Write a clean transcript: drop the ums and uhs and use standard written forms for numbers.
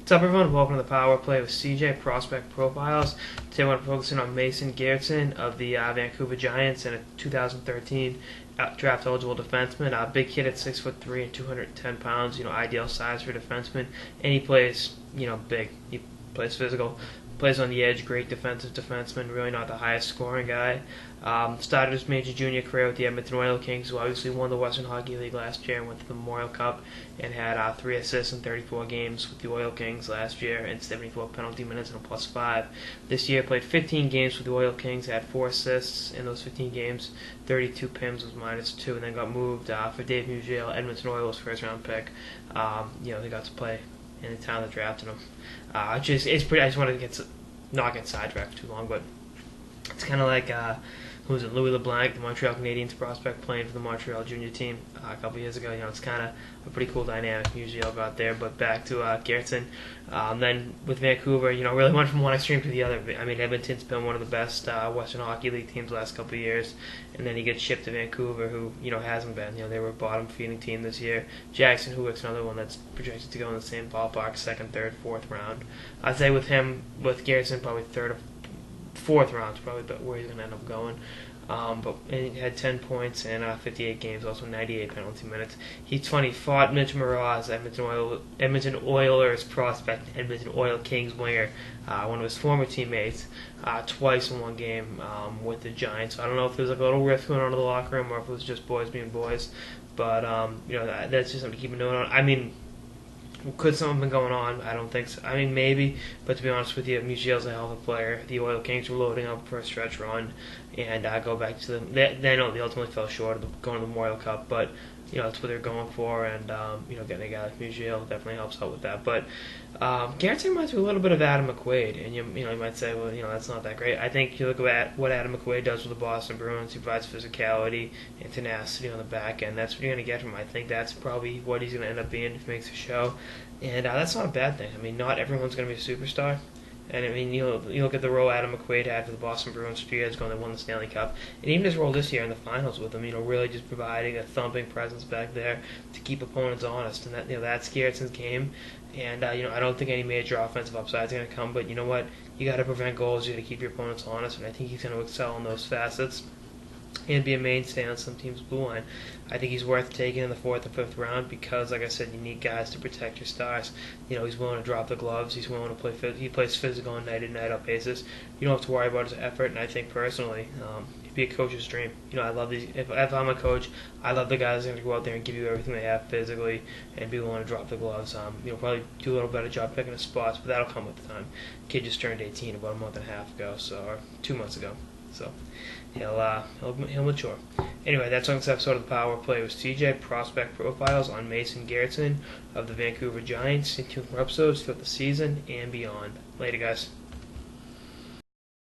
What's up, everyone? Welcome to the Power Play with CJ Prospect Profiles. Today we're focusing on Mason Geertsen of the Vancouver Giants and a 2013 draft-eligible defenseman. Big kid at 6'3" and 210 pounds. Ideal size for a defenseman. And he plays, big. He plays physical. Plays on the edge. Great defensive defenseman. Really not the highest scoring guy. Started his major junior career with the Edmonton Oil Kings, who obviously won the Western Hockey League last year and went to the Memorial Cup, and had 3 assists in 34 games with the Oil Kings last year and 74 penalty minutes and a +5. This year played 15 games with the Oil Kings, had 4 assists in those 15 games, 32 PIMs was -2, and then got moved for Dave Musial, Edmonton Oilers first-round pick. They got to play in the town that drafted him. It's pretty. I just wanted to not get sidetracked too long, but it's kind of like who was it? Louis LeBlanc, the Montreal Canadiens prospect, playing for the Montreal junior team a couple years ago. It's kind of a pretty cool dynamic. Usually I'll go out there, but back to Geertsen. Then with Vancouver, really went from one extreme to the other. I mean, Edmonton's been one of the best Western Hockey League teams the last couple of years, and then he gets shipped to Vancouver, who hasn't been. They were a bottom feeding team this year. Jackson Huick's another one that's projected to go in the same ballpark, 2nd, 3rd, 4th round. I'd say with Geertsen, probably 3rd or 4th round is probably where he's going to end up going. But he had 10 points in 58 games, also 98 penalty minutes. He's funny, he fought Mitch Moroz, Edmonton Oilers prospect, Edmonton Oil Kings winger, one of his former teammates, twice in one game with the Giants. So I don't know if there was a little rift going on in the locker room or if it was just boys being boys. But that's just something to keep a note on. I mean, could something have been going on? I don't think so. I mean, maybe, but to be honest with you, Musial's a hell of a player. The Oil Kings were loading up for a stretch run, and go back to them. They ultimately fell short of going to the Memorial Cup, but that's what they're going for, and getting a guy like Musial definitely helps out with that. But Geertsen reminds me a little bit of Adam McQuaid, and you might say, well, that's not that great. I think you look at what Adam McQuaid does with the Boston Bruins. He provides physicality and tenacity on the back end. That's what you're going to get from him. I think that's probably what he's going to end up being if he makes a show, and that's not a bad thing. I mean, not everyone's going to be a superstar. And I mean, you look at the role Adam McQuaid had for the Boston Bruins 2 years ago, and they won the Stanley Cup, and even his role this year in the finals with them. Really just providing a thumping presence back there to keep opponents honest, and that's Geertsen's game. And I don't think any major offensive upside is going to come, but you know what? You got to prevent goals. You got to keep your opponents honest, and I think he's going to excel in those facets and be a mainstay on some team's blue line. I think he's worth taking in the 4th or 5th round because, like I said, you need guys to protect your stars. He's willing to drop the gloves. He's willing to play. He plays physical on night-in, night-out basis. You don't have to worry about his effort, and I think personally, it'd be a coach's dream. I love these. If I'm a coach, I love the guys that are going to go out there and give you everything they have physically and be willing to drop the gloves. Probably do a little better job picking his spots, but that'll come with the time. Kid just turned 18 about a month and a half ago, or 2 months ago. So he'll mature. Anyway, that's on this episode of the Power Play with CJ Prospect Profiles on Mason Geertsen of the Vancouver Giants. Stay tuned for episodes throughout the season and beyond. Later, guys.